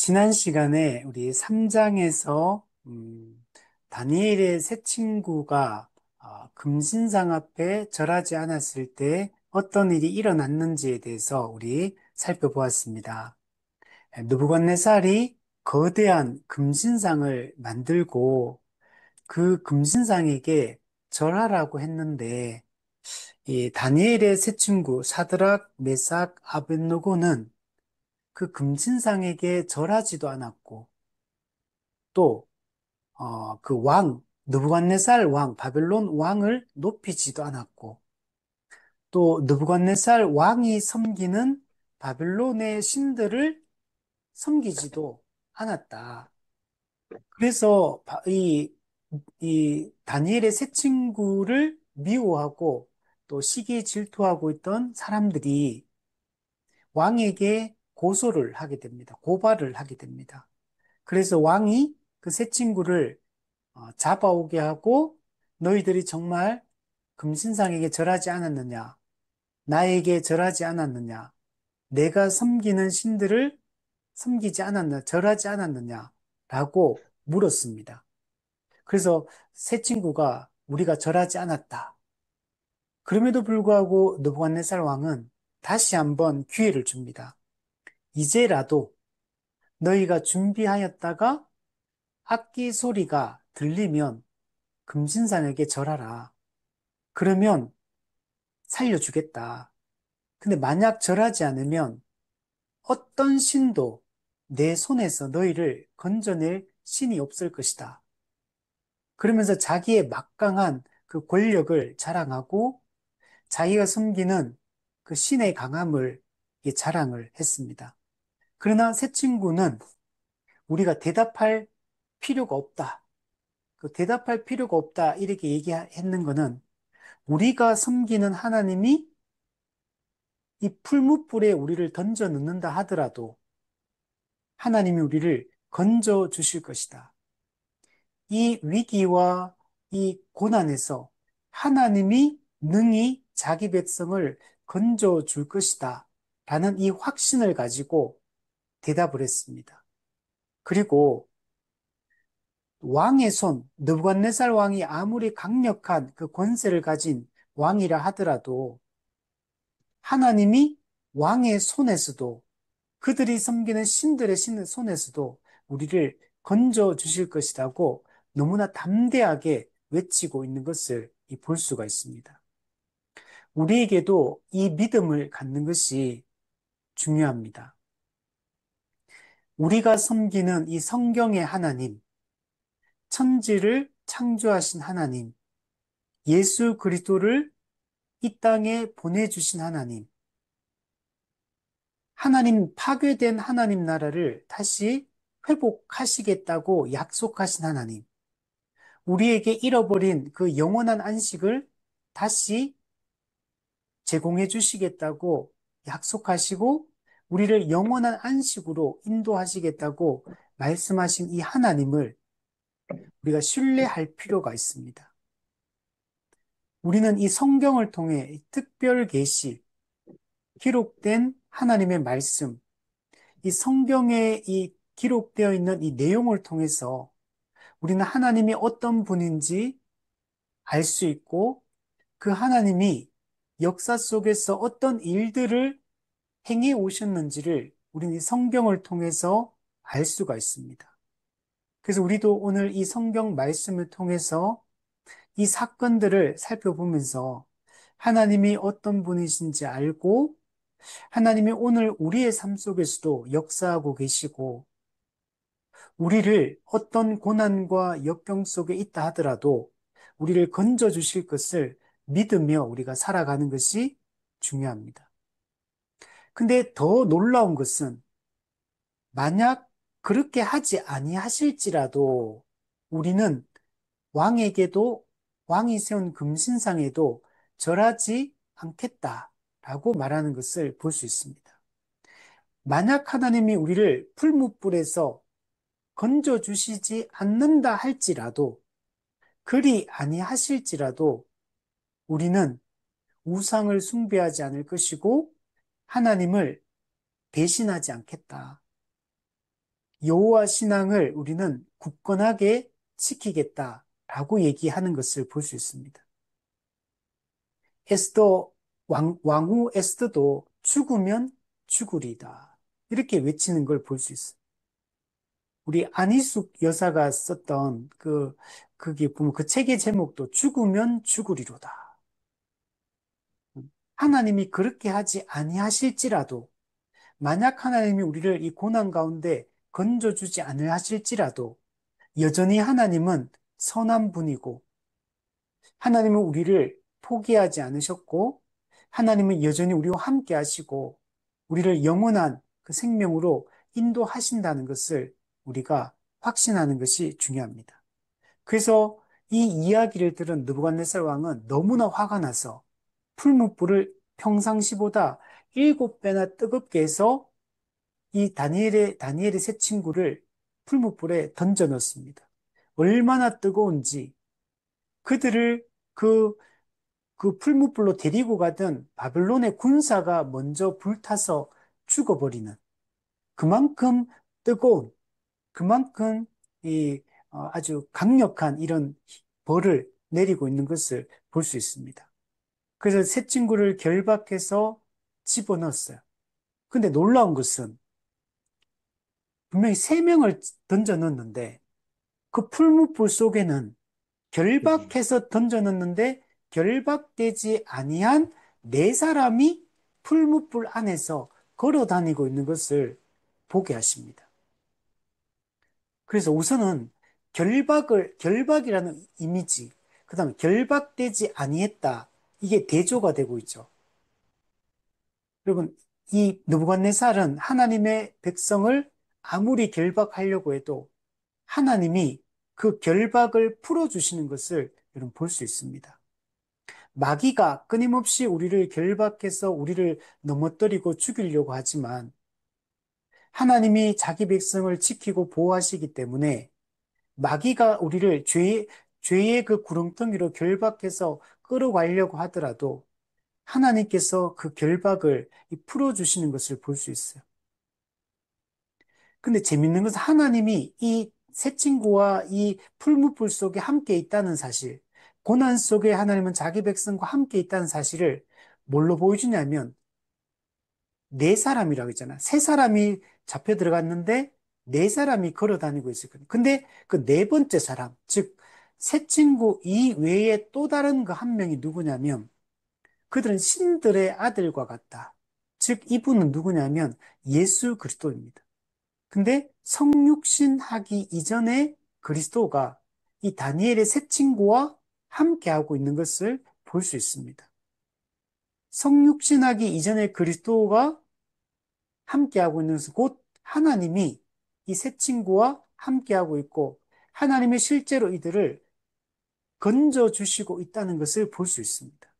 지난 시간에 우리 3장에서 다니엘의 세 친구가 금신상 앞에 절하지 않았을 때 어떤 일이 일어났는지에 대해서 우리 살펴보았습니다. 느부갓네살이 거대한 금신상을 만들고 그 금신상에게 절하라고 했는데 이 다니엘의 세 친구 사드락, 메삭, 아벳노고는 그 금신상에게 절하지도 않았고 또 그 느부갓네살 왕, 바벨론 왕을 높이지도 않았고 또 느부갓네살 왕이 섬기는 바벨론의 신들을 섬기지도 않았다. 그래서 이 다니엘의 세 친구를 미워하고 또 시기에 질투하고 있던 사람들이 왕에게 고소를 하게 됩니다. 고발을 하게 됩니다. 그래서 왕이 그 세 친구를 잡아오게 하고 너희들이 정말 금신상에게 절하지 않았느냐? 나에게 절하지 않았느냐? 내가 섬기는 신들을 섬기지 않았느냐? 절하지 않았느냐? 라고 물었습니다. 그래서 세 친구가 우리가 절하지 않았다. 그럼에도 불구하고 느부갓네살 왕은 다시 한번 기회를 줍니다. 이제라도 너희가 준비하였다가 악기 소리가 들리면 금신상에게 절하라. 그러면 살려주겠다. 근데 만약 절하지 않으면 어떤 신도 내 손에서 너희를 건져낼 신이 없을 것이다. 그러면서 자기의 막강한 그 권력을 자랑하고 자기가 섬기는 그 신의 강함을 자랑을 했습니다. 그러나 새 친구는 우리가 대답할 필요가 없다. 그 대답할 필요가 없다. 이렇게 얘기했는 거는 우리가 섬기는 하나님이 이 풀무불에 우리를 던져 넣는다 하더라도 하나님이 우리를 건져 주실 것이다. 이 위기와 이 고난에서 하나님이 능히 자기 백성을 건져 줄 것이다. 라는 이 확신을 가지고 대답을 했습니다. 그리고 왕의 손, 느부갓네살 왕이 아무리 강력한 그 권세를 가진 왕이라 하더라도 하나님이 왕의 손에서도 그들이 섬기는 신들의 손에서도 우리를 건져 주실 것이라고 너무나 담대하게 외치고 있는 것을 볼 수가 있습니다. 우리에게도 이 믿음을 갖는 것이 중요합니다. 우리가 섬기는 이 성경의 하나님, 천지를 창조하신 하나님, 예수 그리스도를 이 땅에 보내주신 하나님, 하나님 파괴된 하나님 나라를 다시 회복하시겠다고 약속하신 하나님, 우리에게 잃어버린 그 영원한 안식을 다시 제공해 주시겠다고 약속하시고 우리를 영원한 안식으로 인도하시겠다고 말씀하신 이 하나님을 우리가 신뢰할 필요가 있습니다. 우리는 이 성경을 통해 특별 계시, 기록된 하나님의 말씀, 이 성경에 이 기록되어 있는 이 내용을 통해서 우리는 하나님이 어떤 분인지 알 수 있고 그 하나님이 역사 속에서 어떤 일들을 행해 오셨는지를 우리는 이 성경을 통해서 알 수가 있습니다. 그래서 우리도 오늘 이 성경 말씀을 통해서 이 사건들을 살펴보면서 하나님이 어떤 분이신지 알고 하나님이 오늘 우리의 삶 속에서도 역사하고 계시고 우리를 어떤 고난과 역경 속에 있다 하더라도 우리를 건져 주실 것을 믿으며 우리가 살아가는 것이 중요합니다. 근데 더 놀라운 것은 만약 그렇게 하지 아니하실지라도 우리는 왕에게도 왕이 세운 금신상에도 절하지 않겠다라고 말하는 것을 볼 수 있습니다. 만약 하나님이 우리를 풀무불에서 건져 주시지 않는다 할지라도 그리 아니하실지라도 우리는 우상을 숭배하지 않을 것이고 하나님을 배신하지 않겠다. 여호와 신앙을 우리는 굳건하게 지키겠다라고 얘기하는 것을 볼 수 있습니다. 에스더 왕후 에스더도 죽으면 죽으리다. 이렇게 외치는 걸 볼 수 있어요. 우리 안희숙 여사가 썼던 그게 보면 그 책의 제목도 죽으면 죽으리로다. 하나님이 그렇게 하지 아니하실지라도, 만약 하나님이 우리를 이 고난 가운데 건져주지 않으실지라도, 여전히 하나님은 선한 분이고, 하나님은 우리를 포기하지 않으셨고, 하나님은 여전히 우리와 함께 하시고, 우리를 영원한 그 생명으로 인도하신다는 것을 우리가 확신하는 것이 중요합니다. 그래서 이 이야기를 들은 느부갓네살 왕은 너무나 화가 나서 풀무불을 평상시보다 7배나 뜨겁게 해서 이 다니엘의 세 친구를 풀무불에 던져 넣습니다. 얼마나 뜨거운지 그들을 그, 그 풀무불로 데리고 가던 바벨론의 군사가 먼저 불타서 죽어버리는 그만큼 뜨거운, 그만큼 아주 강력한 이런 벌을 내리고 있는 것을 볼 수 있습니다. 그래서 새 친구를 결박해서 집어넣었어요. 근데 놀라운 것은 분명히 3명을 던져 넣었는데 그 풀무불 속에는 네. 결박해서 던져 넣었는데 결박되지 아니한 4사람이 풀무불 안에서 걸어 다니고 있는 것을 보게 하십니다. 그래서 우선은 결박이라는 이미지, 그 다음에 결박되지 아니했다. 이게 대조가 되고 있죠. 여러분, 이 느부갓네살은 하나님의 백성을 아무리 결박하려고 해도 하나님이 그 결박을 풀어주시는 것을 여러분 볼 수 있습니다. 마귀가 끊임없이 우리를 결박해서 우리를 넘어뜨리고 죽이려고 하지만 하나님이 자기 백성을 지키고 보호하시기 때문에 마귀가 우리를 죄의 그 구렁텅이로 결박해서 끌어가려고 하더라도 하나님께서 그 결박을 풀어주시는 것을 볼 수 있어요. 근데 재밌는 것은 하나님이 이 새 친구와 이 풀무불 속에 함께 있다는 사실, 고난 속에 하나님은 자기 백성과 함께 있다는 사실을 뭘로 보여주냐면 4사람이라고 했잖아. 3사람이 잡혀 들어갔는데 4사람이 걸어 다니고 있을 거예요. 근데 그 4번째 사람, 즉, 새 친구 이외에 또 다른 그 한 명이 누구냐면 그들은 신들의 아들과 같다. 즉, 이분은 누구냐면 예수 그리스도입니다. 근데 성육신하기 이전에 그리스도가 이 다니엘의 새 친구와 함께하고 있는 것을 볼 수 있습니다. 성육신하기 이전에 그리스도가 함께하고 있는 것은 곧 하나님이 이 새 친구와 함께하고 있고 하나님이 실제로 이들을 건져주시고 있다는 것을 볼 수 있습니다.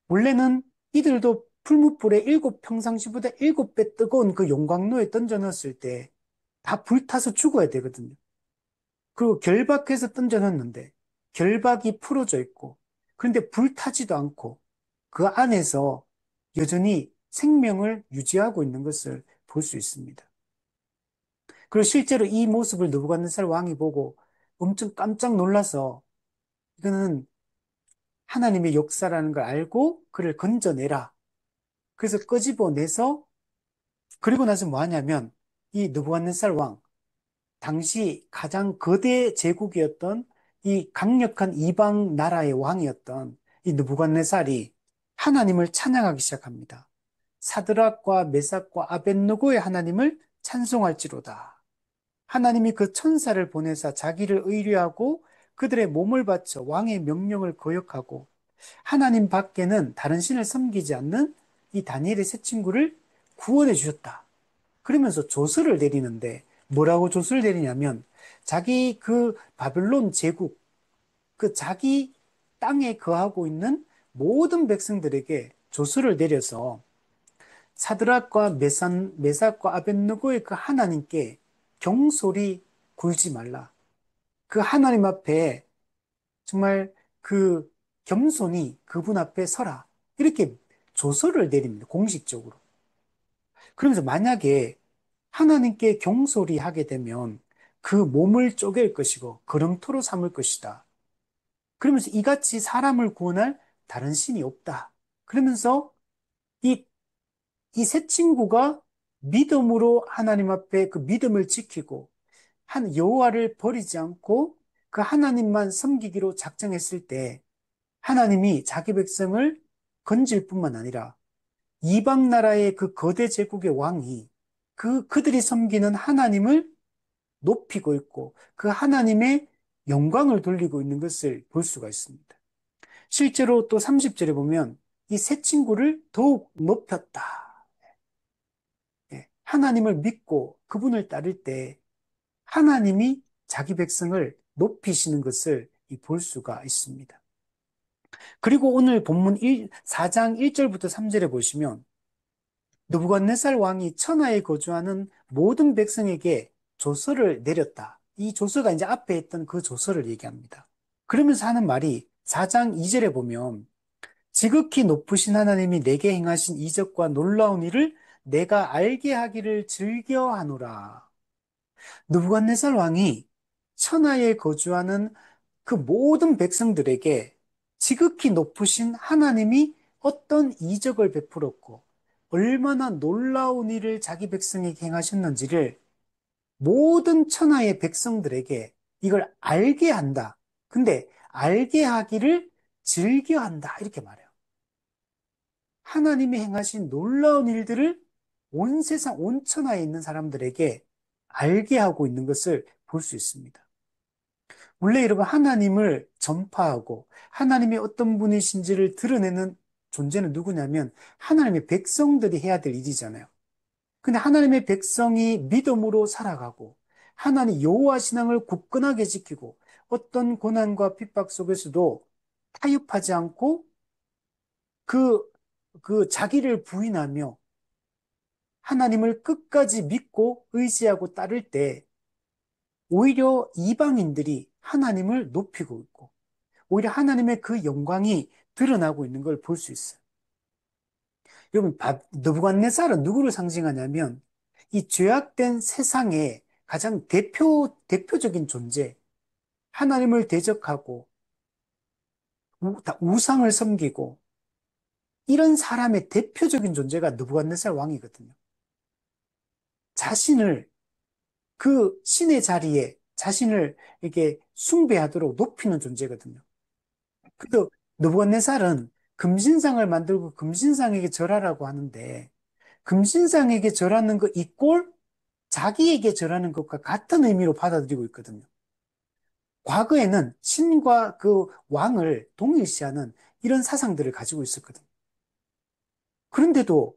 원래는 이들도 풀무불에 7평상시보다 7배 뜨거운 그 용광로에 던져 넣었을 때 다 불타서 죽어야 되거든요. 그리고 결박해서 던져 넣었는데 결박이 풀어져 있고 그런데 불타지도 않고 그 안에서 여전히 생명을 유지하고 있는 것을 볼 수 있습니다. 그리고 실제로 이 모습을 느부갓네살 왕이 보고 엄청 깜짝 놀라서 이거는 하나님의 역사라는 걸 알고 그를 건져내라. 그래서 끄집어내서 그리고 나서 뭐 하냐면 이 느부갓네살 왕 당시 가장 거대 제국이었던 이 강력한 이방 나라의 왕이었던 이 느부갓네살이 하나님을 찬양하기 시작합니다. 사드락과 메삭과 아벳느고의 하나님을 찬송할지로다. 하나님이 그 천사를 보내사 자기를 의뢰하고 그들의 몸을 바쳐 왕의 명령을 거역하고 하나님 밖에는 다른 신을 섬기지 않는 이 다니엘의 새 친구를 구원해 주셨다. 그러면서 조서를 내리는데 뭐라고 조서를 내리냐면 자기 그 바벨론 제국, 그 자기 땅에 거하고 있는 모든 백성들에게 조서를 내려서 사드락과 메삭과 아벳느고의 그 하나님께 경솔히 굴지 말라. 그 하나님 앞에 정말 그 겸손히 그분 앞에 서라. 이렇게 조서를 내립니다. 공식적으로. 그러면서 만약에 하나님께 경솔히 하게 되면 그 몸을 쪼갤 것이고 거름토로 삼을 것이다. 그러면서 이같이 사람을 구원할 다른 신이 없다. 그러면서 이, 이 세 친구가 믿음으로 하나님 앞에 그 믿음을 지키고 한 여호와를 버리지 않고 그 하나님만 섬기기로 작정했을 때 하나님이 자기 백성을 건질 뿐만 아니라 이방 나라의 그 거대 제국의 왕이 그들이 섬기는 하나님을 높이고 있고 그 하나님의 영광을 돌리고 있는 것을 볼 수가 있습니다. 실제로 또 30절에 보면 이 세 친구를 더욱 높였다. 예, 하나님을 믿고 그분을 따를 때 하나님이 자기 백성을 높이시는 것을 볼 수가 있습니다. 그리고 오늘 본문 4장 1절부터 3절에 보시면 느부갓네살 왕이 천하에 거주하는 모든 백성에게 조서를 내렸다. 이 조서가 이제 앞에 있던 그 조서를 얘기합니다. 그러면서 하는 말이 4장 2절에 보면 지극히 높으신 하나님이 내게 행하신 이적과 놀라운 일을 내가 알게 하기를 즐겨하노라. 느부갓네살 왕이 천하에 거주하는 그 모든 백성들에게 지극히 높으신 하나님이 어떤 이적을 베풀었고 얼마나 놀라운 일을 자기 백성에게 행하셨는지를 모든 천하의 백성들에게 이걸 알게 한다. 근데 알게 하기를 즐겨한다. 이렇게 말해요. 하나님이 행하신 놀라운 일들을 온 세상, 온 천하에 있는 사람들에게 알게 하고 있는 것을 볼 수 있습니다. 원래 여러분 하나님을 전파하고 하나님이 어떤 분이신지를 드러내는 존재는 누구냐면 하나님의 백성들이 해야 될 일이잖아요. 근데 하나님의 백성이 믿음으로 살아가고 하나님 여호와 신앙을 굳건하게 지키고 어떤 고난과 핍박 속에서도 타협하지 않고 그, 그 자기를 부인하며 하나님을 끝까지 믿고 의지하고 따를 때 오히려 이방인들이 하나님을 높이고 있고 오히려 하나님의 그 영광이 드러나고 있는 걸 볼 수 있어요. 여러분, 느부갓네살은 누구를 상징하냐면 이 죄악된 세상의 가장 대표적인 존재, 하나님을 대적하고 우상을 섬기고 이런 사람의 대표적인 존재가 느부갓네살 왕이거든요. 자신을 그 신의 자리에 자신을 이렇게 숭배하도록 높이는 존재거든요. 그래도 느부갓네살은 금신상을 만들고 금신상에게 절하라고 하는데 금신상에게 절하는 거 이꼴 자기에게 절하는 것과 같은 의미로 받아들이고 있거든요. 과거에는 신과 그 왕을 동일시하는 이런 사상들을 가지고 있었거든요. 그런데도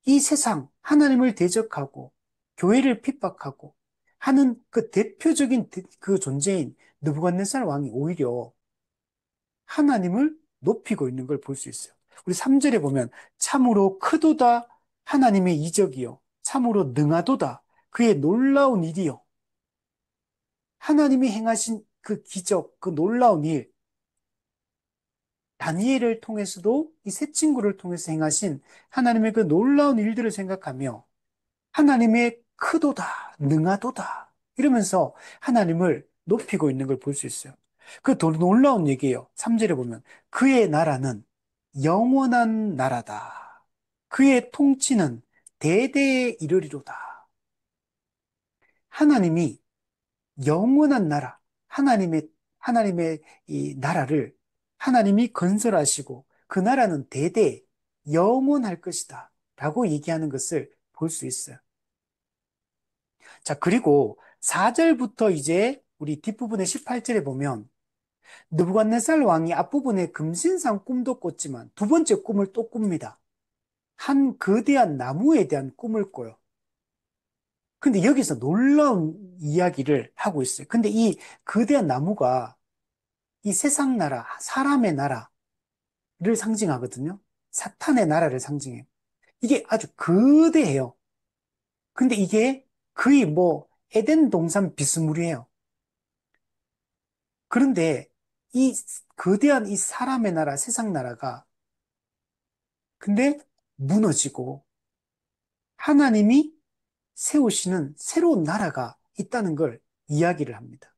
이 세상, 하나님을 대적하고 교회를 핍박하고 하는 그 대표적인 그 존재인 느부갓네살 왕이 오히려 하나님을 높이고 있는 걸 볼 수 있어요. 우리 3절에 보면 참으로 크도다 하나님의 이적이요. 참으로 능하도다 그의 놀라운 일이요. 하나님이 행하신 그 기적, 그 놀라운 일, 다니엘을 통해서도 이 세 친구를 통해서 행하신 하나님의 그 놀라운 일들을 생각하며 하나님의 크도다, 능하도다 이러면서 하나님을 높이고 있는 걸 볼 수 있어요. 그 놀라운 얘기예요. 3절에 보면 그의 나라는 영원한 나라다. 그의 통치는 대대에 이르리로다. 하나님이 영원한 나라, 하나님의 이 나라를 하나님이 건설하시고 그 나라는 대대 영원할 것이다. 라고 얘기하는 것을 볼 수 있어요. 자, 그리고 4절부터 이제 우리 뒷부분의 18절에 보면 느부갓네살 왕이 앞부분에 금신상 꿈도 꿨지만 두 번째 꿈을 또 꿉니다. 한 거대한 나무에 대한 꿈을 꿔요. 근데 여기서 놀라운 이야기를 하고 있어요. 근데 이 거대한 나무가 이 세상 나라, 사람의 나라를 상징하거든요. 사탄의 나라를 상징해요. 이게 아주 거대해요. 근데 이게 거의 뭐 에덴 동산 비스무리해요. 그런데 이 거대한 이 사람의 나라, 세상 나라가 근데 무너지고 하나님이 세우시는 새로운 나라가 있다는 걸 이야기를 합니다.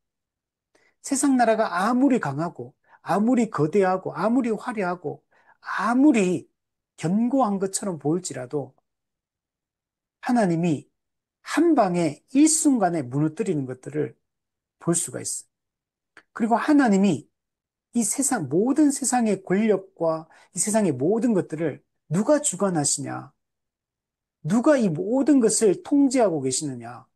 세상 나라가 아무리 강하고, 아무리 거대하고, 아무리 화려하고, 아무리 견고한 것처럼 보일지라도 하나님이 한 방에 일순간에 무너뜨리는 것들을 볼 수가 있어요. 그리고 하나님이 이 세상, 모든 세상의 권력과 이 세상의 모든 것들을 누가 주관하시냐? 누가 이 모든 것을 통제하고 계시느냐?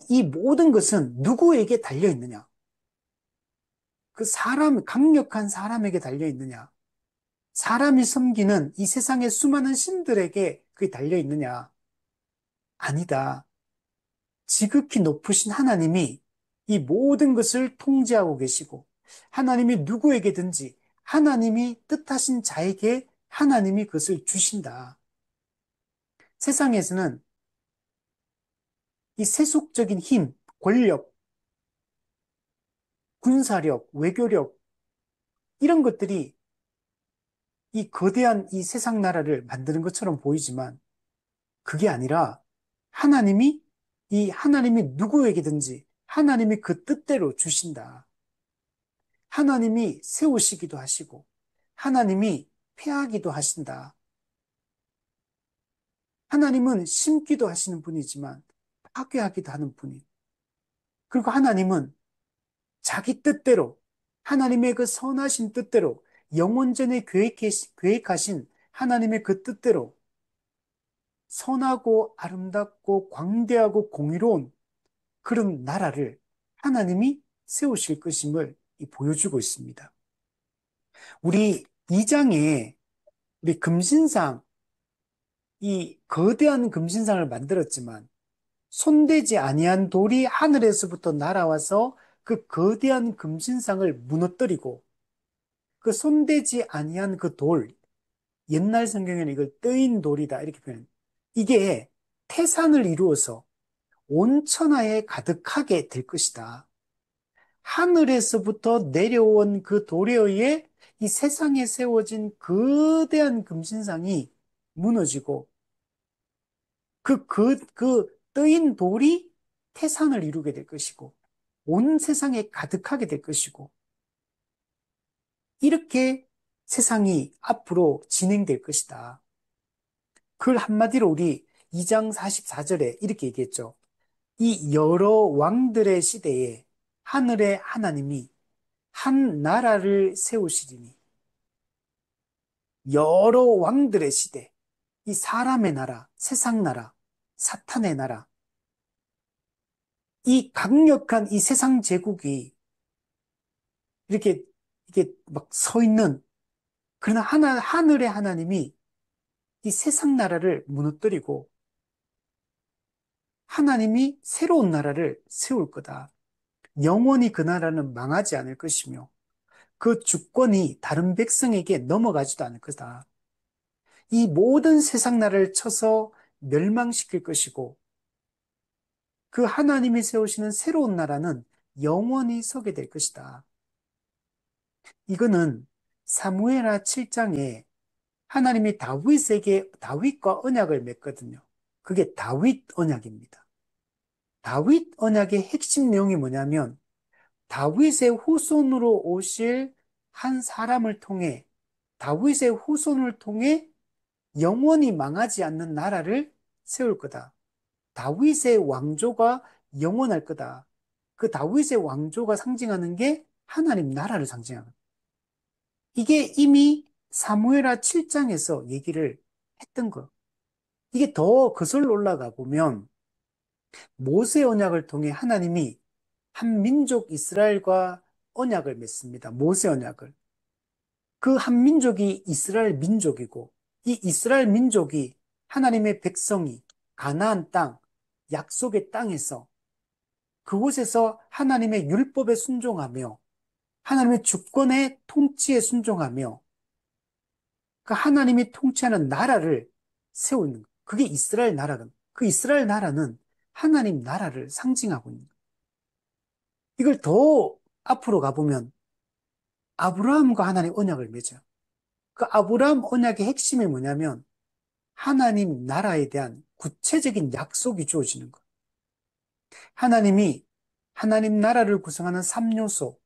이 모든 것은 누구에게 달려 있느냐? 그 사람, 강력한 사람에게 달려 있느냐? 사람이 섬기는 이 세상의 수많은 신들에게 그게 달려 있느냐? 아니다. 지극히 높으신 하나님이 이 모든 것을 통제하고 계시고, 하나님이 누구에게든지 하나님이 뜻하신 자에게 하나님이 그것을 주신다. 세상에서는 이 세속적인 힘, 권력, 군사력, 외교력, 이런 것들이 이 거대한 이 세상 나라를 만드는 것처럼 보이지만, 그게 아니라 하나님이 하나님이 누구에게든지 하나님이 그 뜻대로 주신다. 하나님이 세우시기도 하시고 하나님이 폐하기도 하신다. 하나님은 심기도 하시는 분이지만 파괴하기도 하는 분이. 그리고 하나님은 자기 뜻대로 하나님의 그 선하신 뜻대로 영원전에 계획하신 하나님의 그 뜻대로 선하고 아름답고 광대하고 공의로운 그런 나라를 하나님이 세우실 것임을 보여주고 있습니다. 우리 2장에 우리 금신상, 이 거대한 금신상을 만들었지만 손대지 아니한 돌이 하늘에서부터 날아와서 그 거대한 금신상을 무너뜨리고 그 손대지 아니한 그 돌, 옛날 성경에는 이걸 뜨인 돌이다 이렇게 표현합니다. 이게 태산을 이루어서 온 천하에 가득하게 될 것이다. 하늘에서부터 내려온 그 돌에 의해 이 세상에 세워진 거대한 금신상이 무너지고 그 뜨인 돌이 태산을 이루게 될 것이고 온 세상에 가득하게 될 것이고 이렇게 세상이 앞으로 진행될 것이다. 그걸 한마디로 우리 2장 44절에 이렇게 얘기했죠. 이 여러 왕들의 시대에 하늘의 하나님이 한 나라를 세우시리니 여러 왕들의 시대, 이 사람의 나라, 세상 나라, 사탄의 나라, 이 강력한 이 세상 제국이 이렇게 막 서 있는 그러나 하늘의 하나님이 이 세상 나라를 무너뜨리고 하나님이 새로운 나라를 세울 거다. 영원히 그 나라는 망하지 않을 것이며 그 주권이 다른 백성에게 넘어가지도 않을 거다. 이 모든 세상 나라를 쳐서 멸망시킬 것이고 그 하나님이 세우시는 새로운 나라는 영원히 서게 될 것이다. 이거는 사무엘하 7장에 하나님이 다윗과 언약을 맺거든요. 그게 다윗 언약입니다. 다윗 언약의 핵심 내용이 뭐냐면 다윗의 후손으로 오실 한 사람을 통해 다윗의 후손을 통해 영원히 망하지 않는 나라를 세울 거다. 다윗의 왕조가 영원할 거다. 그 다윗의 왕조가 상징하는 게 하나님 나라를 상징하는 거다. 이게 이미 사무엘하 7장에서 얘기를 했던 거. 이게 더 거슬러 올라가 보면 모세 언약을 통해 하나님이 한 민족 이스라엘과 언약을 맺습니다. 모세 언약을. 그 한 민족이 이스라엘 민족이고 이 이스라엘 민족이 하나님의 백성이 가나안 땅, 약속의 땅에서 그곳에서 하나님의 율법에 순종하며 하나님의 주권의 통치에 순종하며 그 하나님이 통치하는 나라를 세우는 거예요. 그게 이스라엘 나라는 그 이스라엘 나라는 하나님 나라를 상징하고 있는 거예요. 이걸 더 앞으로 가보면 아브라함과 하나님 언약을 맺어요. 그 아브라함 언약의 핵심이 뭐냐면 하나님 나라에 대한 구체적인 약속이 주어지는 거예요. 하나님이 하나님 나라를 구성하는 3요소,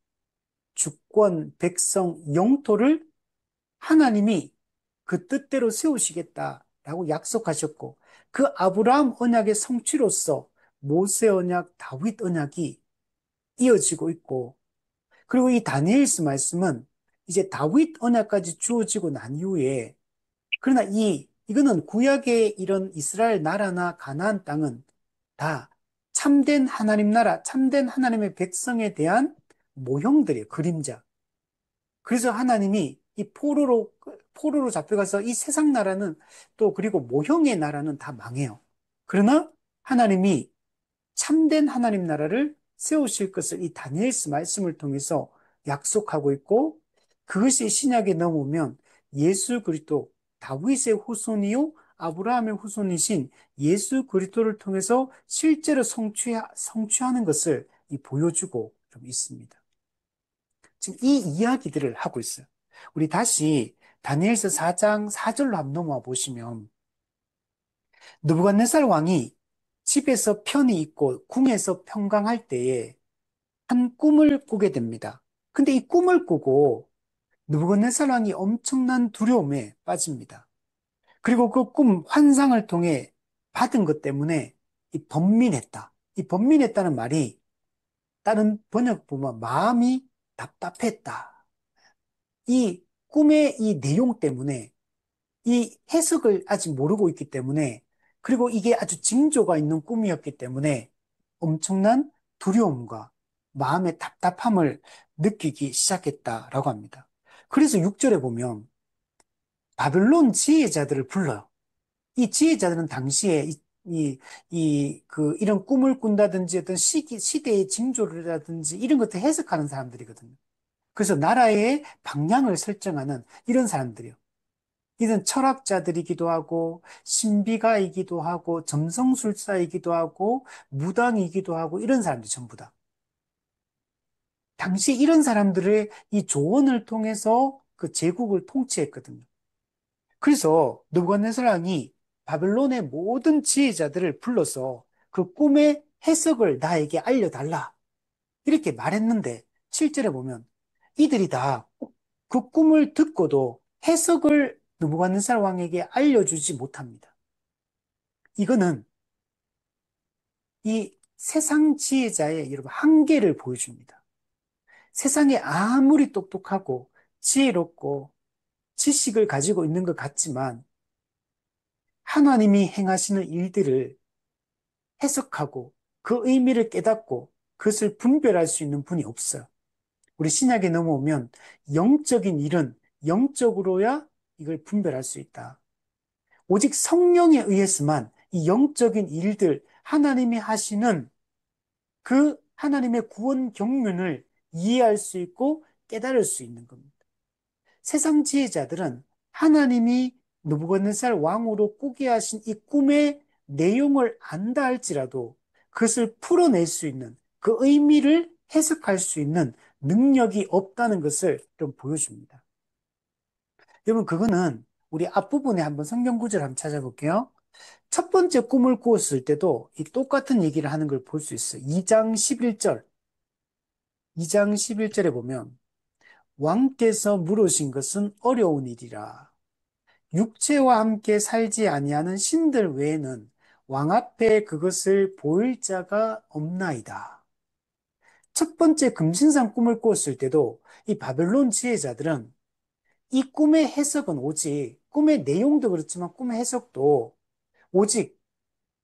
주권, 백성, 영토를 하나님이 그 뜻대로 세우시겠다라고 약속하셨고, 그 아브라함 언약의 성취로서 모세 언약, 다윗 언약이 이어지고 있고, 그리고 이 다니엘스 말씀은 이제 다윗 언약까지 주어지고 난 이후에, 그러나 이거는 구약의 이런 이스라엘 나라나 가나안 땅은 다 참된 하나님 나라, 참된 하나님의 백성에 대한 모형들이에요, 그림자. 그래서 하나님이 이 포로로 잡혀가서 이 세상 나라는 또 그리고 모형의 나라는 다 망해요. 그러나 하나님이 참된 하나님 나라를 세우실 것을 이 다니엘스 말씀을 통해서 약속하고 있고, 그것이 신약에 넘으면 예수 그리스도, 다윗의 후손이요 아브라함의 후손이신 예수 그리스도를 통해서 실제로 성취하는 것을 보여주고 좀 있습니다. 지금 이 이야기들을 하고 있어요. 우리 다시 다니엘서 4장 4절로 한번 넘어와 보시면, 느부갓네살 왕이 집에서 편히 있고 궁에서 평강할 때에 한 꿈을 꾸게 됩니다. 근데 이 꿈을 꾸고 느부갓네살 왕이 엄청난 두려움에 빠집니다. 그리고 그 꿈 환상을 통해 받은 것 때문에 번민했다. 이 번민했다는 말이 다른 번역 보면 마음이 답답했다. 이 꿈의 이 내용 때문에 이 해석을 아직 모르고 있기 때문에, 그리고 이게 아주 징조가 있는 꿈이었기 때문에 엄청난 두려움과 마음의 답답함을 느끼기 시작했다라고 합니다. 그래서 6절에 보면 바벨론 지혜자들을 불러요. 이 지혜자들은 당시에 이런 꿈을 꾼다든지 어떤 시대의 징조라든지 이런 것들 해석하는 사람들이거든요. 그래서 나라의 방향을 설정하는 이런 사람들이요. 이런 철학자들이기도 하고, 신비가이기도 하고, 점성술사이기도 하고, 무당이기도 하고, 이런 사람들이 전부 다. 당시 이런 사람들의 이 조언을 통해서 그 제국을 통치했거든요. 그래서 느부갓네살 왕이 바벨론의 모든 지혜자들을 불러서 그 꿈의 해석을 나에게 알려달라. 이렇게 말했는데, 실제로 보면 이들이 다 그 꿈을 듣고도 해석을 느부갓네살 왕에게 알려주지 못합니다. 이거는 이 세상 지혜자의 여러분 한계를 보여줍니다. 세상에 아무리 똑똑하고 지혜롭고 지식을 가지고 있는 것 같지만 하나님이 행하시는 일들을 해석하고 그 의미를 깨닫고 그것을 분별할 수 있는 분이 없어요. 우리 신약에 넘어오면 영적인 일은 영적으로야 이걸 분별할 수 있다. 오직 성령에 의해서만 이 영적인 일들, 하나님이 하시는 그 하나님의 구원 경륜을 이해할 수 있고 깨달을 수 있는 겁니다. 세상 지혜자들은 하나님이 느부갓네살 왕으로 꾸게 하신 이 꿈의 내용을 안다 할지라도 그것을 풀어낼 수 있는, 그 의미를 해석할 수 있는 능력이 없다는 것을 좀 보여줍니다. 여러분, 그거는 우리 앞부분에 한번 성경 구절 한번 찾아볼게요. 첫 번째 꿈을 꾸었을 때도 이 똑같은 얘기를 하는 걸 볼 수 있어요. 2장 11절. 2장 11절에 보면 왕께서 물으신 것은 어려운 일이라. 육체와 함께 살지 아니하는 신들 외에는 왕 앞에 그것을 보일 자가 없나이다. 첫 번째 금신상 꿈을 꾸었을 때도 이 바벨론 지혜자들은 이 꿈의 해석은 오직, 꿈의 내용도 그렇지만 꿈의 해석도 오직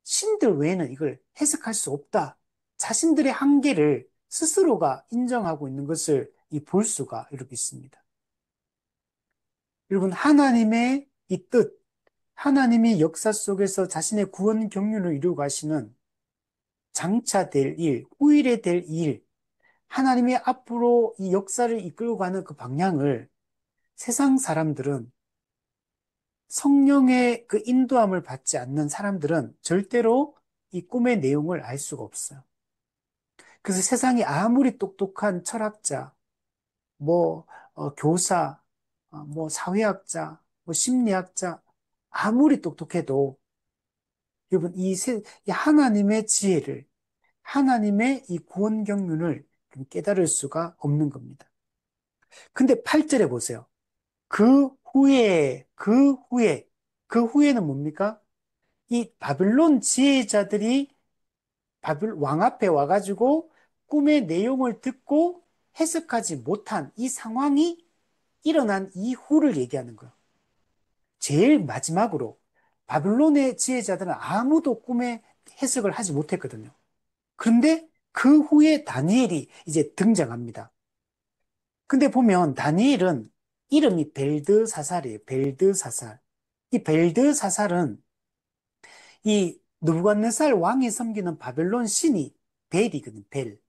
신들 외에는 이걸 해석할 수 없다. 자신들의 한계를 스스로가 인정하고 있는 것을 볼 수가 이렇게 있습니다. 여러분, 하나님의 이 뜻, 하나님이 역사 속에서 자신의 구원 경륜을 이루고 가시는 장차 될 일, 후일에 될 일, 하나님이 앞으로 이 역사를 이끌고 가는 그 방향을 세상 사람들은, 성령의 그 인도함을 받지 않는 사람들은 절대로 이 꿈의 내용을 알 수가 없어요. 그래서 세상에 아무리 똑똑한 철학자, 뭐 교사, 뭐 사회학자, 뭐 심리학자, 아무리 똑똑해도 여러분 이 하나님의 지혜를 하나님의 이 구원 경륜을 깨달을 수가 없는 겁니다. 근데 8절에 보세요. 그 후에는 뭡니까? 이 바빌론 지혜자들이 왕 앞에 와가지고 꿈의 내용을 듣고 해석하지 못한 이 상황이 일어난 이후를 얘기하는 거예요. 제일 마지막으로 바빌론의 지혜자들은 아무도 꿈의 해석을 하지 못했거든요. 그런데 그 후에 다니엘이 이제 등장합니다. 근데 보면 다니엘은 이름이 벨드사살이에요. 벨드사살. 이 벨드사살은 이 느부갓네살 왕이 섬기는 바벨론 신이 벨이거든요. 벨.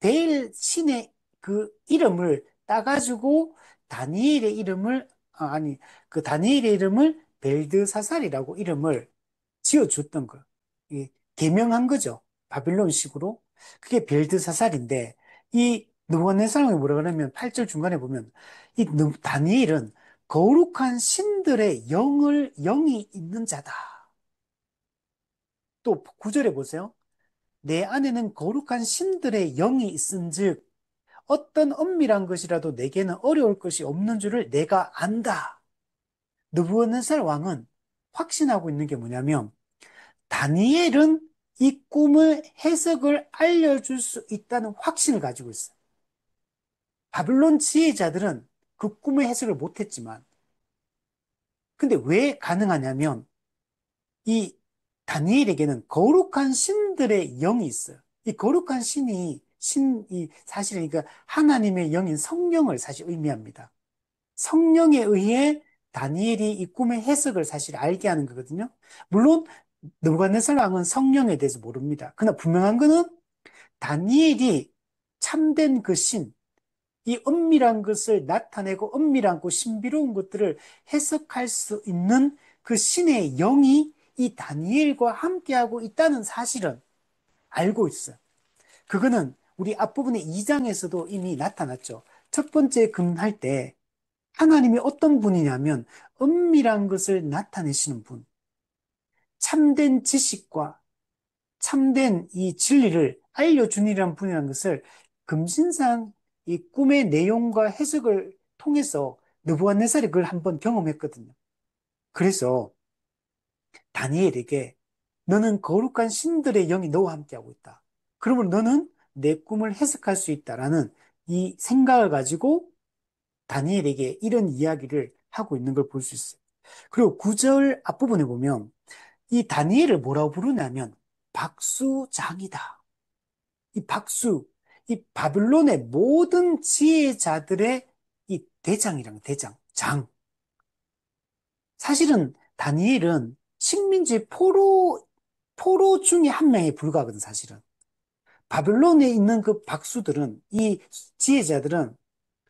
벨 신의 그 이름을 따가지고 다니엘의 이름을 아니 그 다니엘의 이름을 벨드사살이라고 이름을 지어줬던 거예요. 이 개명한 거죠. 바빌론식으로. 그게 벨드사살인데 이 느부갓네살이 뭐라 그러면 8절 중간에 보면 이 다니엘은 거룩한 신들의 영이 있는 자다. 또 9절에 보세요. 내 안에는 거룩한 신들의 영이 있은즉 어떤 엄밀한 것이라도 내게는 어려울 것이 없는 줄을 내가 안다. 느부갓네살 왕은 확신하고 있는 게 뭐냐면 다니엘은 이 꿈의 해석을 알려줄 수 있다는 확신을 가지고 있어요. 바빌론 지혜자들은 그 꿈의 해석을 못했지만 근데 왜 가능하냐면 이 다니엘에게는 거룩한 신들의 영이 있어요. 이 거룩한 신이 사실은 그러니까 하나님의 영인 성령을 사실 의미합니다. 성령에 의해 다니엘이 이 꿈의 해석을 사실 알게 하는 거거든요. 물론 느부갓네살 왕은 성령에 대해서 모릅니다. 그러나 분명한 거는 다니엘이 참된 그 신, 이 은밀한 것을 나타내고 은밀하고 신비로운 것들을 해석할 수 있는 그 신의 영이 이 다니엘과 함께하고 있다는 사실은 알고 있어요. 그거는 우리 앞부분의 2장에서도 이미 나타났죠. 첫 번째 금할 때 하나님이 어떤 분이냐면 은밀한 것을 나타내시는 분, 참된 지식과 참된 이 진리를 알려주니라는 분이라는 것을 금신상 이 꿈의 내용과 해석을 통해서 느부갓네살이 그걸 한번 경험했거든요. 그래서 다니엘에게 너는 거룩한 신들의 영이 너와 함께하고 있다. 그러면 너는 내 꿈을 해석할 수 있다라는 이 생각을 가지고 다니엘에게 이런 이야기를 하고 있는 걸 볼 수 있어요. 그리고 9절 앞부분에 보면 이 다니엘을 뭐라고 부르냐면 박수장이다. 이 박수, 이 바빌론의 모든 지혜자들의 이 대장이랑 대장, 장. 사실은 다니엘은 식민지 포로 중에 한 명에 불과하거든, 사실은. 바빌론에 있는 그 박수들은, 이 지혜자들은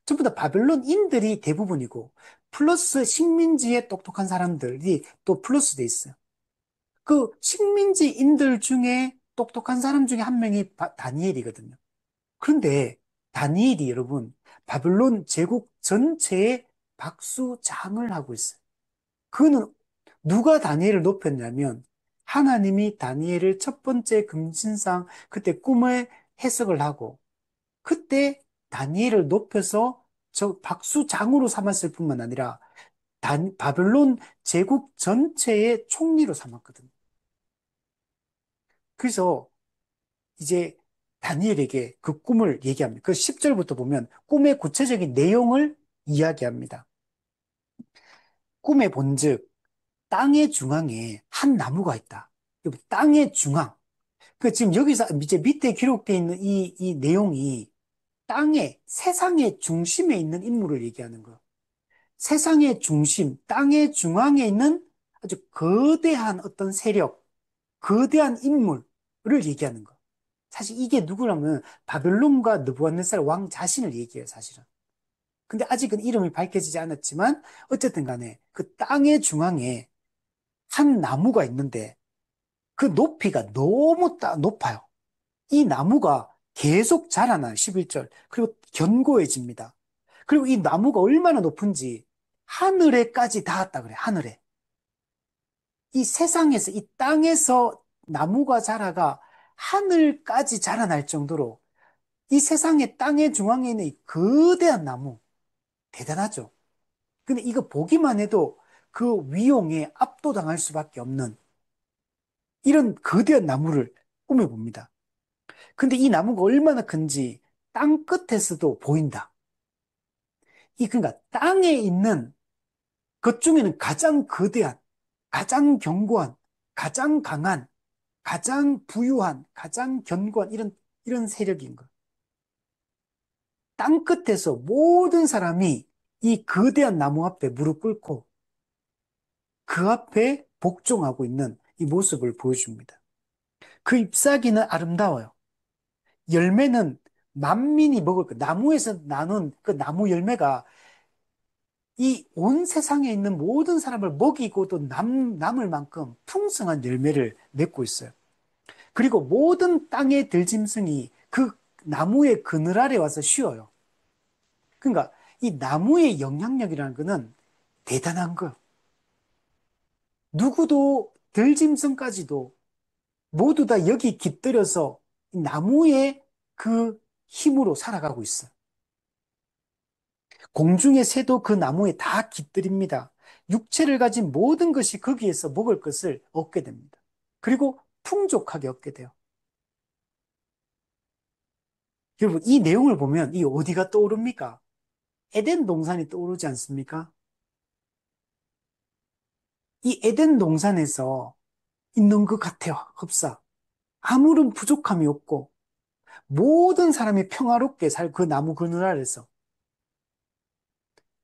전부 다 바빌론인들이 대부분이고, 플러스 식민지에 똑똑한 사람들이 또 플러스 돼 있어요. 그 식민지인들 중에 똑똑한 사람 중에 한 명이 다니엘이거든요. 그런데 다니엘이 여러분 바빌론 제국 전체에 박수장을 하고 있어요. 그거는 누가 다니엘을 높였냐면 하나님이 다니엘을 첫 번째 금신상 그때 꿈의 해석을 하고 그때 다니엘을 높여서 저 박수장으로 삼았을 뿐만 아니라 바빌론 제국 전체의 총리로 삼았거든요. 그래서 이제 다니엘에게 그 꿈을 얘기합니다. 그 10절부터 보면 꿈의 구체적인 내용을 이야기합니다. 꿈에 본즉 땅의 중앙에 한 나무가 있다. 땅의 중앙. 그 지금 여기서 이제 밑에 기록되어 있는 이 내용이 세상의 중심에 있는 인물을 얘기하는 거예요. 세상의 중심, 땅의 중앙에 있는 아주 거대한 어떤 세력, 거대한 인물을 얘기하는 거예요. 사실 이게 누구라면 바벨론과 느부갓네살 왕 자신을 얘기해요, 사실은. 근데 아직은 이름이 밝혀지지 않았지만 어쨌든 간에 그 땅의 중앙에 한 나무가 있는데 그 높이가 너무 높아요. 이 나무가 계속 자라나요, 11절. 그리고 견고해집니다. 그리고 이 나무가 얼마나 높은지 하늘에까지 닿았다 그래, 하늘에. 이 세상에서, 이 땅에서 나무가 자라가 하늘까지 자라날 정도로 이 세상의 땅의 중앙에 있는 이 거대한 나무, 대단하죠. 근데 이거 보기만 해도 그 위용에 압도당할 수밖에 없는 이런 거대한 나무를 꾸며봅니다. 근데 이 나무가 얼마나 큰지 땅 끝에서도 보인다. 그러니까 땅에 있는 것 중에는 가장 거대한, 가장 견고한, 가장 강한, 가장 부유한, 가장 견고한 이런 세력인 것. 땅 끝에서 모든 사람이 이 거대한 나무 앞에 무릎 꿇고 그 앞에 복종하고 있는 이 모습을 보여줍니다. 그 잎사귀는 아름다워요. 열매는 만민이 먹을 거, 나무에서 나눈 그 나무 열매가 이 온 세상에 있는 모든 사람을 먹이고 또 남을 만큼 풍성한 열매를 맺고 있어요. 그리고 모든 땅의 들짐승이 그 나무의 그늘 아래 와서 쉬어요. 그러니까 이 나무의 영향력이라는 거는 대단한 거예요. 누구도 들짐승까지도 모두 다 여기 깃들여서 이 나무의 그 힘으로 살아가고 있어요. 공중의 새도 그 나무에 다 깃들입니다. 육체를 가진 모든 것이 거기에서 먹을 것을 얻게 됩니다. 그리고 풍족하게 얻게 돼요. 여러분, 이 내용을 보면 이 어디가 떠오릅니까? 에덴 동산이 떠오르지 않습니까? 이 에덴 동산에서 있는 것 같아요, 흡사. 아무런 부족함이 없고, 모든 사람이 평화롭게 살 그 나무 그늘 아래서.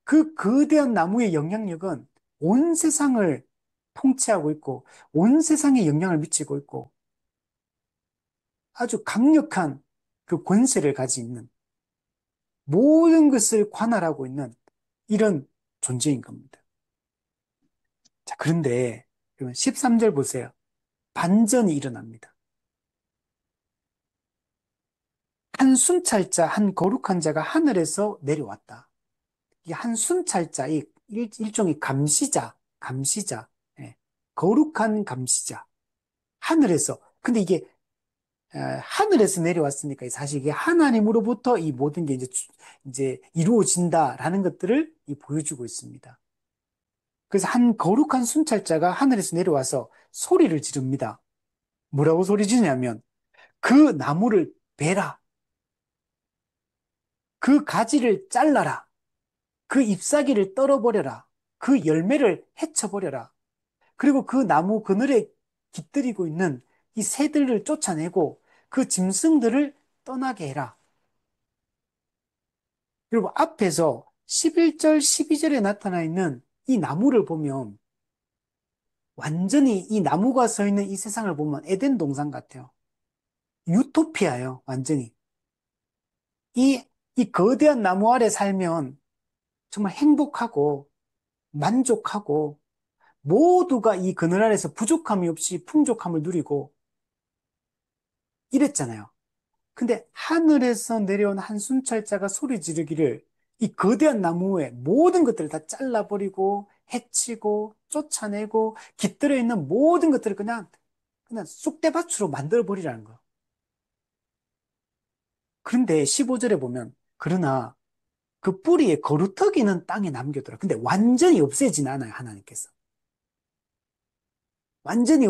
그 거대한 나무의 영향력은 온 세상을 통치하고 있고, 온 세상에 영향을 미치고 있고, 아주 강력한 그 권세를 가지고 있는, 모든 것을 관할하고 있는 이런 존재인 겁니다. 자, 그런데 13절 보세요. 반전이 일어납니다. 한 순찰자, 한 거룩한 자가 하늘에서 내려왔다. 이 한 순찰자, 이 일종의 감시자, 감시자, 예, 거룩한 감시자. 하늘에서. 근데 이게 하늘에서 내려왔으니까 사실 이게 하나님으로부터 이 모든 게 이제 이루어진다라는 것들을 보여주고 있습니다. 그래서 한 거룩한 순찰자가 하늘에서 내려와서 소리를 지릅니다. 뭐라고 소리 지르냐면 그 나무를 베라. 그 가지를 잘라라. 그 잎사귀를 떨어버려라. 그 열매를 헤쳐버려라. 그리고 그 나무 그늘에 깃들이고 있는 이 새들을 쫓아내고 그 짐승들을 떠나게 해라. 여러분, 앞에서 11절, 12절에 나타나 있는 이 나무를 보면 완전히 이 나무가 서 있는 이 세상을 보면 에덴 동산 같아요. 유토피아예요, 완전히. 이, 이 거대한 나무 아래 살면 정말 행복하고 만족하고 모두가 이 그늘 아래서 부족함이 없이 풍족함을 누리고 이랬잖아요. 근데 하늘에서 내려온 한 순찰자가 소리 지르기를 이 거대한 나무의 모든 것들을 다 잘라버리고 해치고 쫓아내고 깃들어 있는 모든 것들을 그냥 쑥대밭으로 만들어버리라는 거예요. 그런데 15절에 보면 그러나 그 뿌리에 거루터기는 땅에 남겨둬라. 근데 완전히 없애진 않아요, 하나님께서. 완전히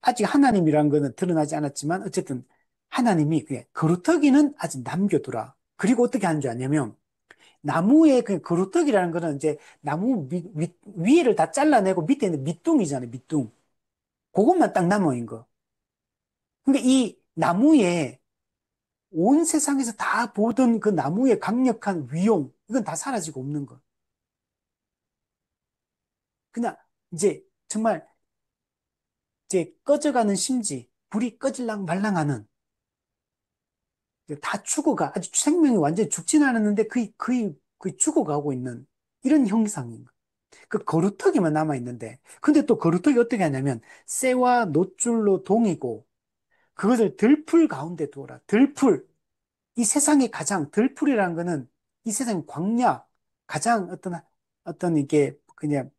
아직 하나님이라는 거는 드러나지 않았지만 어쨌든 하나님이 거루터기는 아직 남겨두라. 그리고 어떻게 하는 줄 아냐면 나무의 그 거루터기라는 거는 이제 나무 위를 다 잘라내고 밑에 있는 밑둥이잖아요, 밑둥. 그것만 딱 남아있는 거. 그러니까 이 나무에 온 세상에서 다 보던 그 나무의 강력한 위용, 이건 다 사라지고 없는 거. 그냥 이제 정말 이제 꺼져가는 심지, 불이 꺼질랑 말랑하는 다 죽어가, 아주 생명이 완전히 죽진 않았는데 거의 죽어가고 있는 이런 형상인 거예요. 그 거루터기만 남아있는데, 근데 또 거루터기 어떻게 하냐면, 쇠와 놋줄로 동이고, 그것을 들풀 가운데 두어라. 들풀. 이 세상에 가장, 들풀이라는 거는 이 세상 광야, 가장 어떤 이게 그냥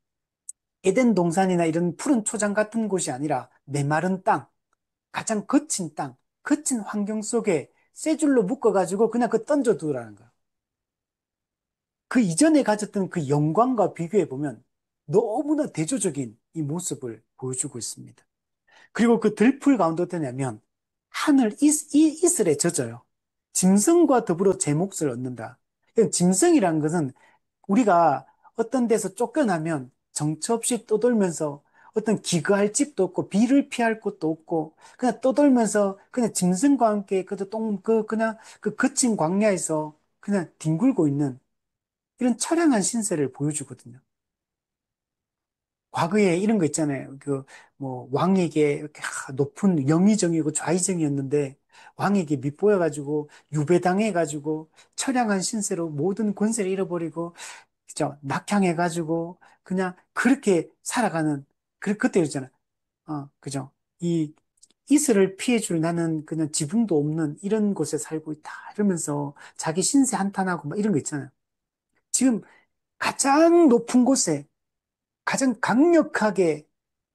에덴 동산이나 이런 푸른 초장 같은 곳이 아니라 메마른 땅, 가장 거친 땅, 거친 환경 속에 쇠 줄로 묶어가지고 그냥 그 던져두라는 거야. 그 이전에 가졌던 그 영광과 비교해 보면 너무나 대조적인 이 모습을 보여주고 있습니다. 그리고 그 들풀 가운데 어떠냐면 하늘 이슬에 젖어요. 짐승과 더불어 제 몫을 얻는다. 짐승이라는 것은 우리가 어떤 데서 쫓겨나면 정처 없이 떠돌면서 어떤 기거할 집도 없고 비를 피할 곳도 없고 그냥 떠돌면서 그냥 짐승과 함께 그냥 그 거친 광야에서 그냥 뒹굴고 있는 이런 처량한 신세를 보여주거든요. 과거에 이런 거 있잖아요. 뭐, 왕에게 이렇게 높은 영의정이고 좌의정이었는데, 왕에게 밉보여가지고, 유배당해가지고, 처량한 신세로 모든 권세를 잃어버리고, 그죠? 낙향해가지고, 그냥 그렇게 살아가는, 그때 있잖아요. 그죠? 이, 이슬을 피해줄 나는 그냥 지붕도 없는 이런 곳에 살고 있다. 이러면서 자기 신세 한탄하고 막 이런 거 있잖아요. 지금 가장 높은 곳에 가장 강력하게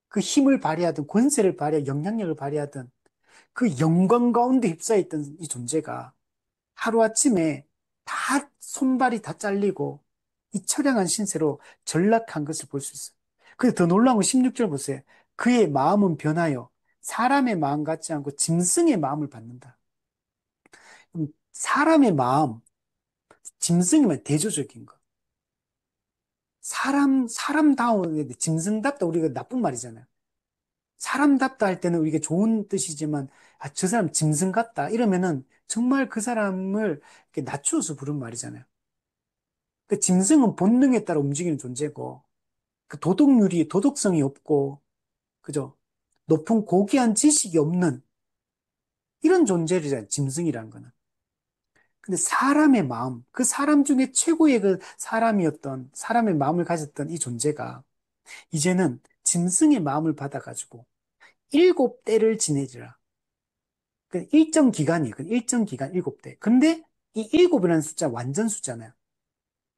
그 힘을 발휘하든 권세를 발휘하든 영향력을 발휘하든 그 영광 가운데 휩싸였던 이 존재가 하루아침에 다 손발이 다 잘리고 이 처량한 신세로 전락한 것을 볼 수 있어요. 그래서 더 놀라운 건 16절 보세요. 그의 마음은 변하여 사람의 마음 같지 않고 짐승의 마음을 받는다. 사람의 마음, 짐승이면 대조적인 거. 사람다운, 짐승답다 우리가 나쁜 말이잖아요. 사람답다 할 때는 우리가 좋은 뜻이지만, 저 사람 짐승 같다. 이러면은 정말 그 사람을 이렇게 낮추어서 부른 말이잖아요. 그 짐승은 본능에 따라 움직이는 존재고, 그 도덕성이 없고, 그죠? 높은 고귀한 지식이 없는 이런 존재잖아요. 짐승이라는 거는. 근데 사람의 마음, 그 사람 중에 최고의 그 사람의 마음을 가졌던 이 존재가 이제는 짐승의 마음을 받아가지고 일곱 때를 지내리라. 그 일정 기간이에요. 그 일정 기간 일곱 대. 근데 이 일곱이라는 숫자 완전 숫자잖아요.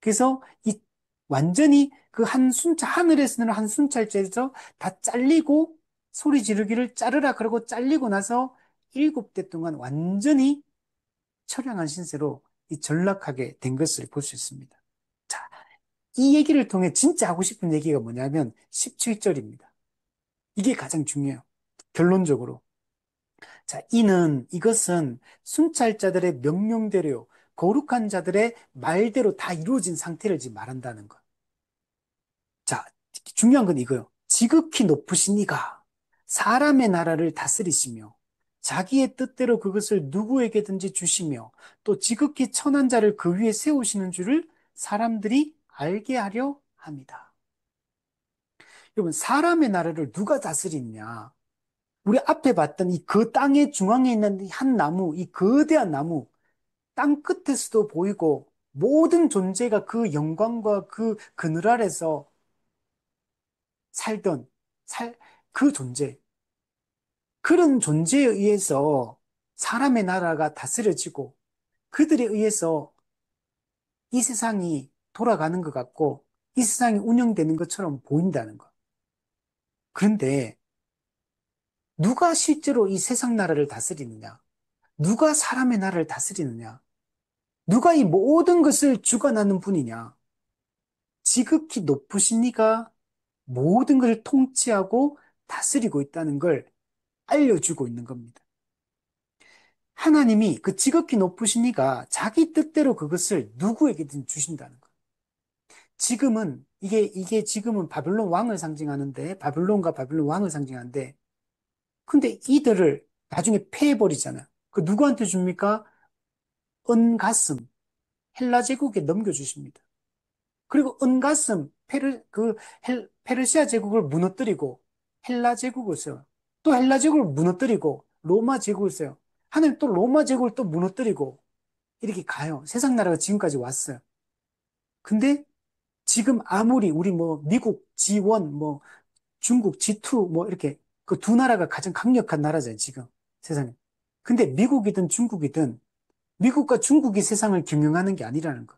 그래서 이 완전히 그 한 순찰, 하늘에서는 한 순찰제에서 다 잘리고 소리 지르기를 자르라 그러고 잘리고 나서 일곱 대 동안 완전히 처량한 신세로 이 전락하게 된 것을 볼 수 있습니다. 자, 이 얘기를 통해 진짜 하고 싶은 얘기가 뭐냐면 17절입니다. 이게 가장 중요해요. 결론적으로. 자, 이것은 순찰자들의 명령대로 거룩한 자들의 말대로 다 이루어진 상태를 지금 말한다는 것. 자, 중요한 건 이거요. 지극히 높으신 이가 사람의 나라를 다스리시며 자기의 뜻대로 그것을 누구에게든지 주시며 또 지극히 천한 자를 그 위에 세우시는 줄을 사람들이 알게 하려 합니다. 여러분, 사람의 나라를 누가 다스리느냐? 우리 앞에 봤던 이 그 땅의 중앙에 있는 이 한 나무, 이 거대한 나무, 땅 끝에서도 보이고 모든 존재가 그 영광과 그 그늘 아래서 살던 살, 그 존재, 그런 존재에 의해서 사람의 나라가 다스려지고 그들에 의해서 이 세상이 돌아가는 것 같고 이 세상이 운영되는 것처럼 보인다는 것. 그런데 누가 실제로 이 세상 나라를 다스리느냐? 누가 사람의 나라를 다스리느냐? 누가 이 모든 것을 주관하는 분이냐? 지극히 높으신 이가 모든 것을 통치하고 다스리고 있다는 걸 알려주고 있는 겁니다. 하나님이 그 지극히 높으신 이가 자기 뜻대로 그것을 누구에게든 주신다는 거예요. 이게 지금은 바벨론 왕을 상징하는데, 바벨론과 바벨론 왕을 상징하는데, 근데 이들을 나중에 패해버리잖아요. 그 누구한테 줍니까? 은가슴, 헬라 제국에 넘겨주십니다. 그리고 은가슴, 페르시아 제국을 무너뜨리고, 헬라 제국을 써요. 또 헬라 제국을 무너뜨리고, 로마 제국을 써요. 하나님 또 로마 제국을 또 무너뜨리고, 이렇게 가요. 세상 나라가 지금까지 왔어요. 근데 지금 아무리 우리 뭐 미국 G1 뭐 중국 G2 뭐 이렇게 그 두 나라가 가장 강력한 나라잖아요, 지금 세상에. 근데 미국이든 중국이든 미국과 중국이 세상을 경영하는 게 아니라는 거.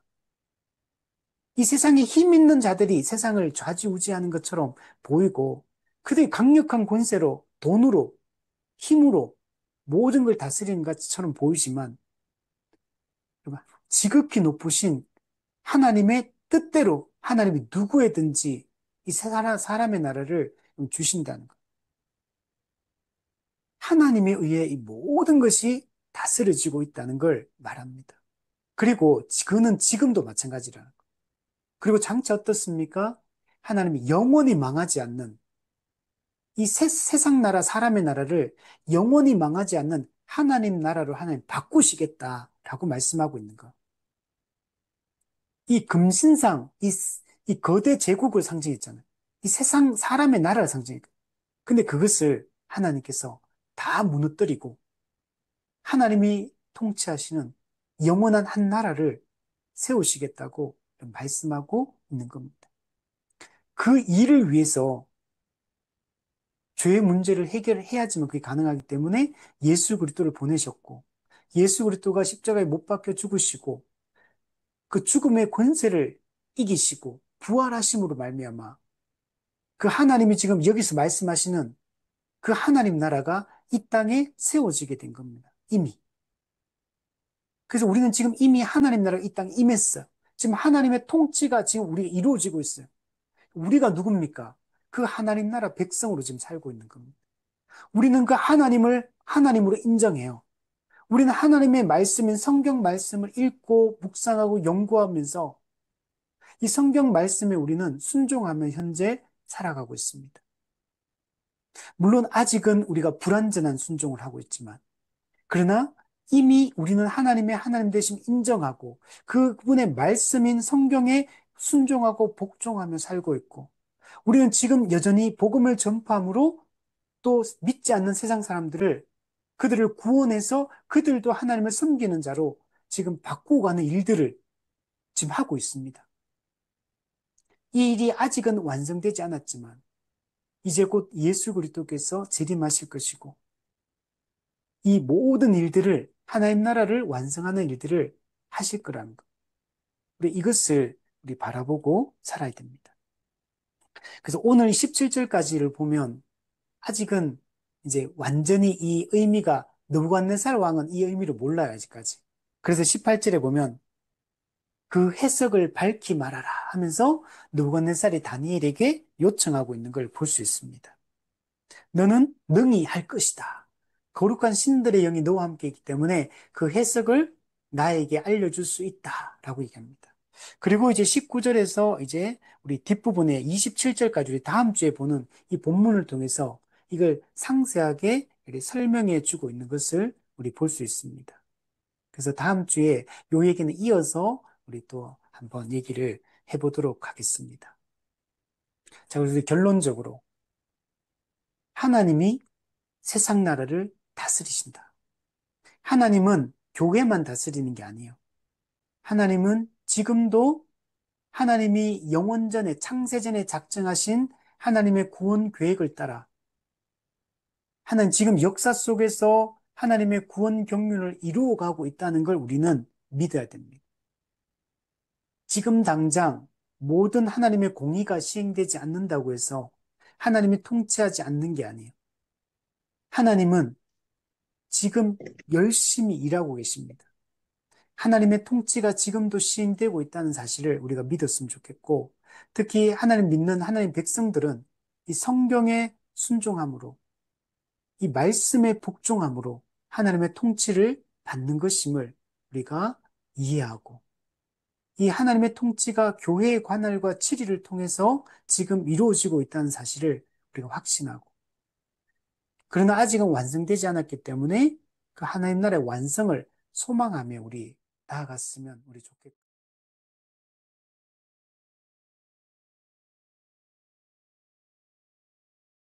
이 세상에 힘 있는 자들이 세상을 좌지우지하는 것처럼 보이고 그들이 강력한 권세로 돈으로 힘으로 모든 걸 다스리는 것처럼 보이지만 지극히 높으신 하나님의 뜻대로 하나님이 누구에든지 이 사람의 나라를 주신다는 것. 하나님에 의해 이 모든 것이 다스려지고 있다는 걸 말합니다. 그리고 그는 지금도 마찬가지라는 것. 그리고 장차 어떻습니까? 하나님이 영원히 망하지 않는 이 세상 나라, 사람의 나라를 영원히 망하지 않는 하나님 나라로 하나님 바꾸시겠다라고 말씀하고 있는 것. 이 금신상, 이 거대 제국을 상징했잖아요. 이 세상 사람의 나라를 상징했고. 근데 그것을 하나님께서 다 무너뜨리고 하나님이 통치하시는 영원한 한 나라를 세우시겠다고 말씀하고 있는 겁니다. 그 일을 위해서 죄의 문제를 해결해야지만 그게 가능하기 때문에 예수 그리스도를 보내셨고 예수 그리스도가 십자가에 못 박혀 죽으시고 그 죽음의 권세를 이기시고 부활하심으로 말미암아 그 하나님이 지금 여기서 말씀하시는 그 하나님 나라가 이 땅에 세워지게 된 겁니다. 이미. 그래서 우리는 지금 이미 하나님 나라가 이 땅에 임했어요. 지금 하나님의 통치가 지금 우리가 이루어지고 있어요. 우리가 누굽니까? 그 하나님 나라 백성으로 지금 살고 있는 겁니다. 우리는 그 하나님을 하나님으로 인정해요. 우리는 하나님의 말씀인 성경 말씀을 읽고 묵상하고 연구하면서 이 성경 말씀에 우리는 순종하며 현재 살아가고 있습니다. 물론 아직은 우리가 불완전한 순종을 하고 있지만 그러나 이미 우리는 하나님의 하나님 되심 인정하고 그분의 말씀인 성경에 순종하고 복종하며 살고 있고 우리는 지금 여전히 복음을 전파함으로 또 믿지 않는 세상 사람들을 그들을 구원해서 그들도 하나님을 섬기는 자로 지금 바꾸고 가는 일들을 지금 하고 있습니다. 이 일이 아직은 완성되지 않았지만 이제 곧 예수 그리스도께서 재림하실 것이고 이 모든 일들을 하나님 나라를 완성하는 일들을 하실 거라는 것. 우리 이것을 우리 바라보고 살아야 됩니다. 그래서 오늘 17절까지를 보면 아직은 이제 완전히 이 의미가 느부갓네살 왕은 이 의미를 몰라요, 아직까지. 그래서 18절에 보면 그 해석을 밝히 말하라 하면서 느부갓네살이 다니엘에게 요청하고 있는 걸 볼 수 있습니다. 너는 능히 할 것이다. 거룩한 신들의 영이 너와 함께 있기 때문에 그 해석을 나에게 알려줄 수 있다라고 얘기합니다. 그리고 이제 19절에서 이제 우리 뒷부분에 27절까지 우리 다음 주에 보는 이 본문을 통해서 이걸 상세하게 이렇게 설명해 주고 있는 것을 우리 볼 수 있습니다. 그래서 다음 주에 요 얘기는 이어서 우리 또 한번 얘기를 해보도록 하겠습니다. 자, 그래서 결론적으로 하나님이 세상 나라를 다스리신다. 하나님은 교회만 다스리는 게 아니에요. 하나님은 지금도 하나님이 영원전에 창세전에 작정하신 하나님의 구원 계획을 따라 하나님 지금 역사 속에서 하나님의 구원 경륜을 이루어가고 있다는 걸 우리는 믿어야 됩니다. 지금 당장 모든 하나님의 공의가 시행되지 않는다고 해서 하나님이 통치하지 않는 게 아니에요. 하나님은 지금 열심히 일하고 계십니다. 하나님의 통치가 지금도 시행되고 있다는 사실을 우리가 믿었으면 좋겠고, 특히 하나님 믿는 하나님 백성들은 이 성경의 순종함으로, 이 말씀에 복종함으로 하나님의 통치를 받는 것임을 우리가 이해하고, 이 하나님의 통치가 교회의 관할과 치리를 통해서 지금 이루어지고 있다는 사실을 우리가 확신하고, 그러나 아직은 완성되지 않았기 때문에 그 하나님 나라의 완성을 소망하며 우리 나아갔으면 우리 좋겠고,